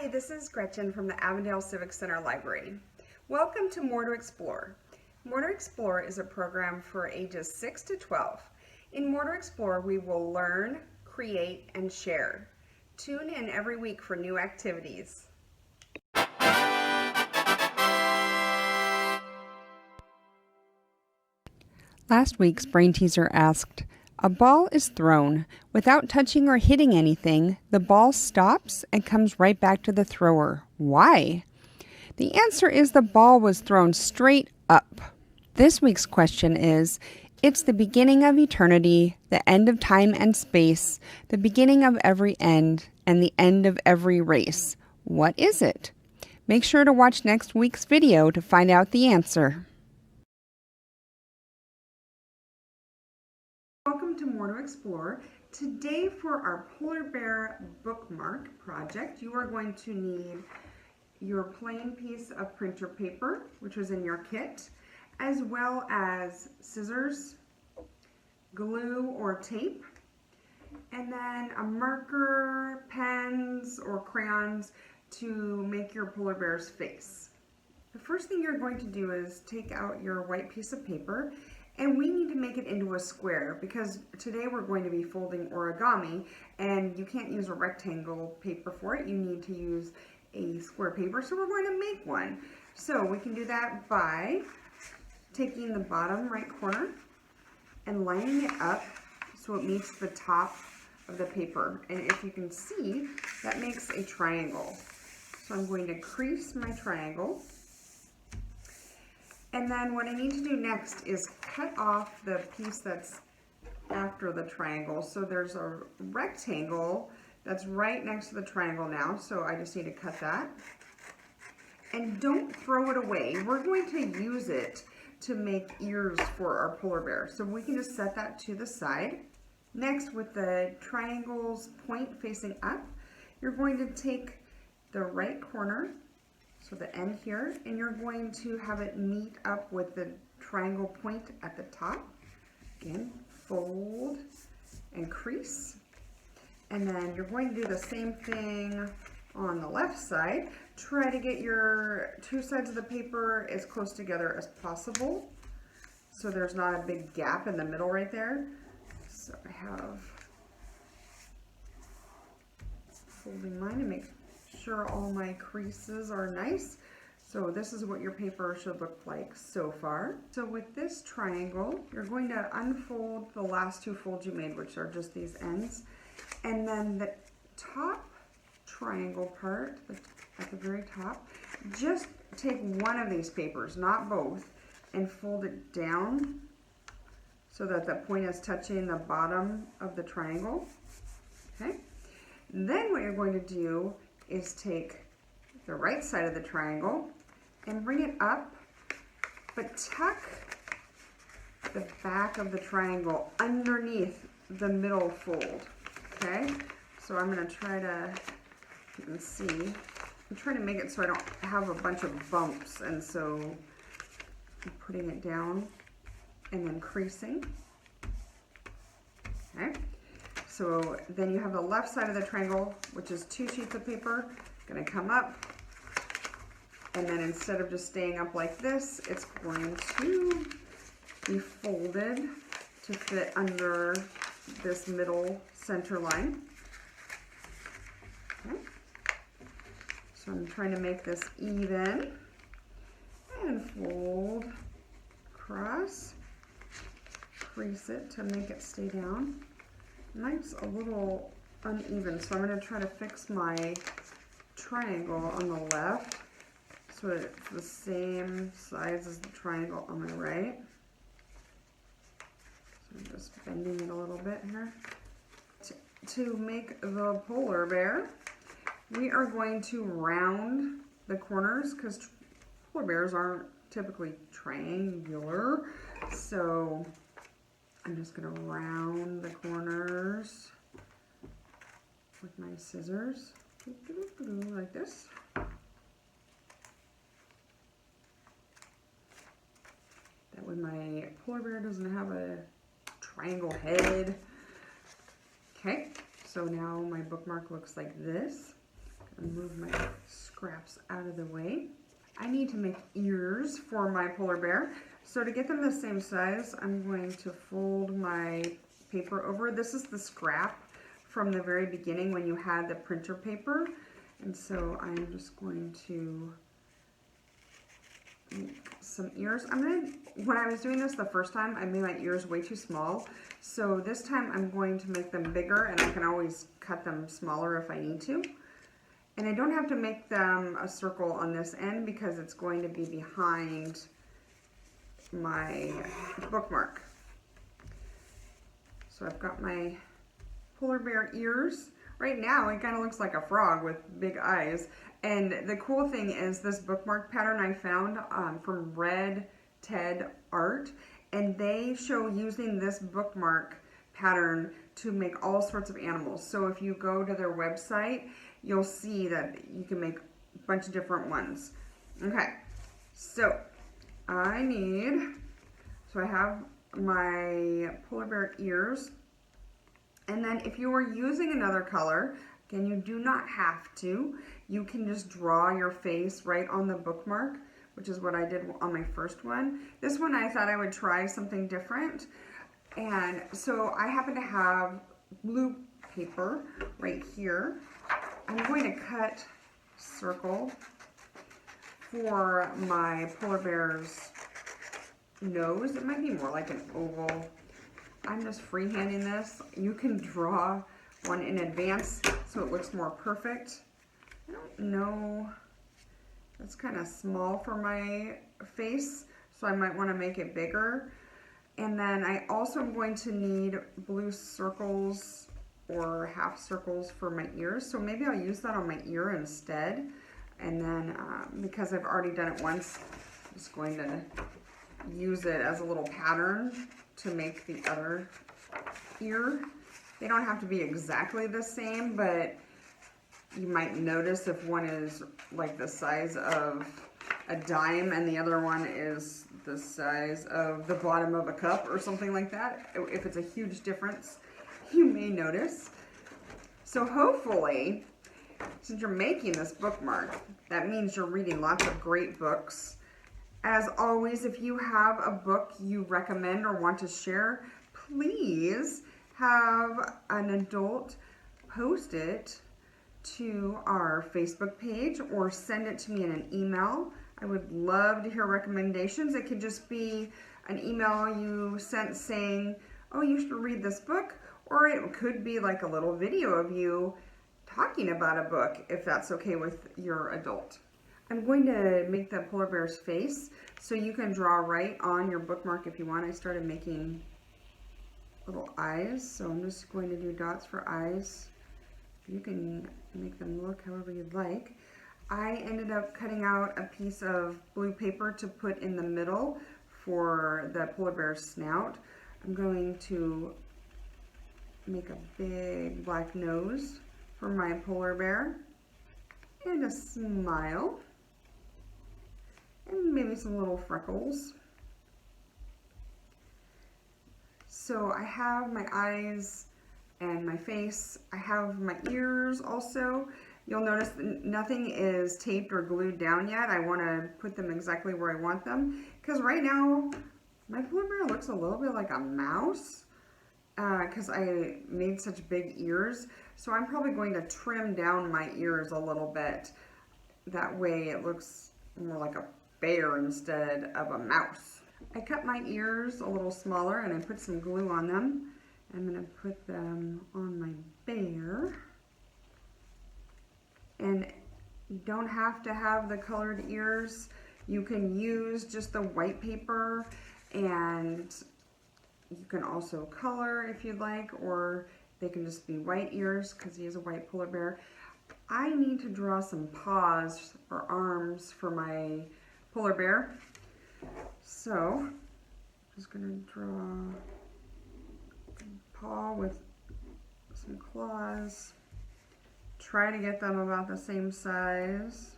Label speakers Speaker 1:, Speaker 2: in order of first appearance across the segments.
Speaker 1: Hi, this is Gretchen from the Avondale Civic Center Library. Welcome to More to Explore. More to Explore is a program for ages 6 to 12. In More to Explore, we will learn, create, and share. Tune in every week for new activities.
Speaker 2: Last week's Brainteaser asked, a ball is thrown. Without touching or hitting anything, the ball stops and comes right back to the thrower. Why? The answer is the ball was thrown straight up. This week's question is, it's the beginning of eternity, the end of time and space, the beginning of every end, and the end of every race. What is it? Make sure to watch next week's video to find out the answer.
Speaker 1: Welcome to More to Explore. Today for our polar bear bookmark project, you are going to need your plain piece of printer paper, which was in your kit, as well as scissors, glue or tape, and then a marker, pens, or crayons to make your polar bear's face. The first thing you're going to do is take out your white piece of paper, and we need to make it into a square because today we're going to be folding origami and you can't use a rectangle paper for it. You need to use a square paper, so we're going to make one. So we can do that by taking the bottom right corner and lining it up so it meets the top of the paper. And if you can see, that makes a triangle. So I'm going to crease my triangle. And then what I need to do next is cut off the piece that's after the triangle. So there's a rectangle that's right next to the triangle now, so I just need to cut that. And don't throw it away. We're going to use it to make ears for our polar bear. So we can just set that to the side. Next, with the triangle's point facing up, you're going to take the right corner, so the end here, and you're going to have it meet up with the triangle point at the top. Again, fold and crease. And then you're going to do the same thing on the left side. Try to get your two sides of the paper as close together as possible so there's not a big gap in the middle right there. So I have folding mine to make sure all my creases are nice. So this is what your paper should look like so far. So with this triangle, you're going to unfold the last two folds you made, which are just these ends. And then the top triangle part, at the very top, just take one of these papers, not both, and fold it down so that the point is touching the bottom of the triangle. Okay. Then what you're going to do is take the right side of the triangle and bring it up, but tuck the back of the triangle underneath the middle fold. Okay, so I'm going to try to, you can see, I'm trying to make it so I don't have a bunch of bumps, and so I'm putting it down and then creasing. Okay, so then you have the left side of the triangle, which is two sheets of paper, going to come up, and then instead of just staying up like this, it's going to be folded to fit under this middle center line. Okay. So I'm trying to make this even and fold across, crease it to make it stay down. Mine's a little uneven, so I'm going to try to fix my triangle on the left so it's the same size as the triangle on my right. So I'm just bending it a little bit here. To make the polar bear, we are going to round the corners because polar bears aren't typically triangular. So I'm just going to round the corners with my scissors, like this. That way my polar bear doesn't have a triangle head. Okay, so now my bookmark looks like this. And move my scraps out of the way. I need to make ears for my polar bear. So to get them the same size, I'm going to fold my paper over. This is the scrap from the very beginning when you had the printer paper. And so I'm just going to make some ears. When I was doing this the first time, I made my ears way too small. So this time I'm going to make them bigger, and I can always cut them smaller if I need to. And I don't have to make them a circle on this end because it's going to be behind my bookmark. So I've got my polar bear ears. Right now it kind of looks like a frog with big eyes. And the cool thing is this bookmark pattern I found from Red Ted Art, and they show using this bookmark pattern to make all sorts of animals. So if you go to their website, you'll see that you can make a bunch of different ones. Okay, so I have my polar bear ears. And then if you were using another color, again, you do not have to. You can just draw your face right on the bookmark, which is what I did on my first one. This one I thought I would try something different. And so I happen to have blue paper right here. I'm going to cut a circle for my polar bear's nose. It might be more like an oval. I'm just freehanding this. You can draw one in advance so it looks more perfect. I don't know. That's kind of small for my face, so I might want to make it bigger. And then I also am going to need blue circles or half circles for my ears. So maybe I'll use that on my ear instead. And then because I've already done it once, I'm just going to use it as a little pattern to make the other ear. They don't have to be exactly the same, but you might notice if one is like the size of a dime and the other one is the size of the bottom of a cup or something like that. If it's a huge difference, you may notice. So hopefully, since you're making this bookmark, that means you're reading lots of great books. As always, if you have a book you recommend or want to share, please have an adult post it to our Facebook page or send it to me in an email. I would love to hear recommendations. It could just be an email you sent saying, oh, you should read this book, or it could be like a little video of you talking about a book, if that's okay with your adult. I'm going to make the polar bear's face, so you can draw right on your bookmark if you want. I started making little eyes, so I'm just going to do dots for eyes. You can make them look however you'd like. I ended up cutting out a piece of blue paper to put in the middle for the polar bear's snout. I'm going to make a big black nose for my polar bear and a smile and maybe some little freckles. So I have my eyes and my face. I have my ears also. You'll notice that nothing is taped or glued down yet. I want to put them exactly where I want them, because right now my polar bear looks a little bit like a mouse because I made such big ears. So I'm probably going to trim down my ears a little bit. That way it looks more like a bear instead of a mouse. I cut my ears a little smaller and I put some glue on them. I'm going to put them on my bear. And you don't have to have the colored ears. You can use just the white paper, and you can also color if you'd like, or they can just be white ears because he is a white polar bear. I need to draw some paws or arms for my polar bear. So I'm just going to draw a paw with some claws. Try to get them about the same size.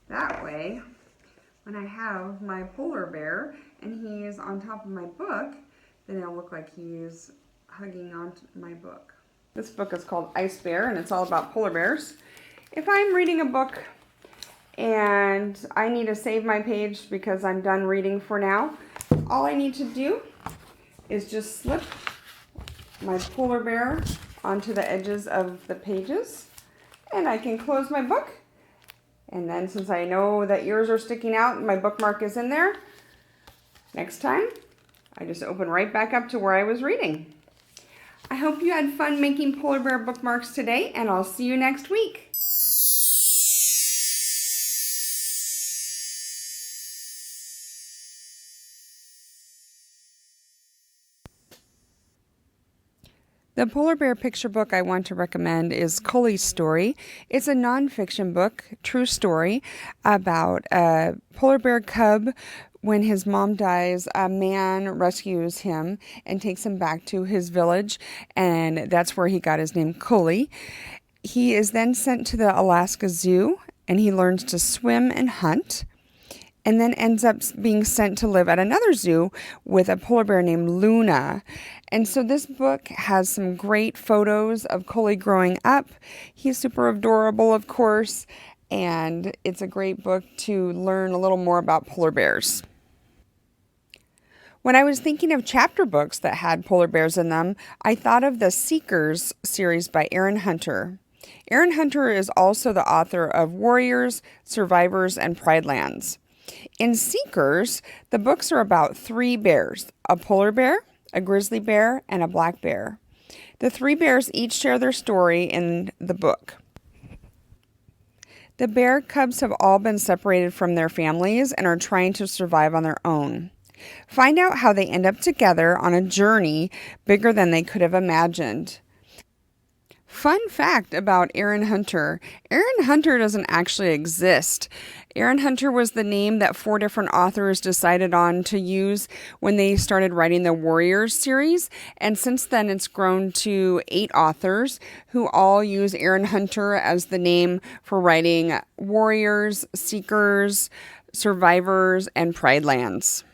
Speaker 1: That way, when I have my polar bear and he is on top of my book, then it'll look like he's hugging onto my book.
Speaker 2: This book is called Ice Bear, and it's all about polar bears. If I'm reading a book and I need to save my page because I'm done reading for now, all I need to do is just slip my polar bear onto the edges of the pages, and I can close my book. And then since I know that yours are sticking out and my bookmark is in there, next time I just open right back up to where I was reading. I hope you had fun making polar bear bookmarks today, and I'll see you next week. The polar bear picture book I want to recommend is Cully's Story. It's a nonfiction book, true story, about a polar bear cub. When his mom dies, a man rescues him and takes him back to his village, and that's where he got his name, Cully. He is then sent to the Alaska Zoo, and he learns to swim and hunt, and then ends up being sent to live at another zoo with a polar bear named Luna. And so this book has some great photos of Cully growing up. He's super adorable, of course, and it's a great book to learn a little more about polar bears. When I was thinking of chapter books that had polar bears in them, I thought of the Seekers series by Aaron Hunter. Aaron Hunter is also the author of Warriors, Survivors, and Pride Lands. In Seekers, the books are about 3 bears, a polar bear, a grizzly bear, and a black bear. The 3 bears each share their story in the book. The bear cubs have all been separated from their families and are trying to survive on their own. Find out how they end up together on a journey bigger than they could have imagined. Fun fact about Aaron Hunter. Aaron Hunter doesn't actually exist. Aaron Hunter was the name that 4 different authors decided on to use when they started writing the Warriors series. And since then, it's grown to 8 authors who all use Aaron Hunter as the name for writing Warriors, Seekers, Survivors, and Pride Lands.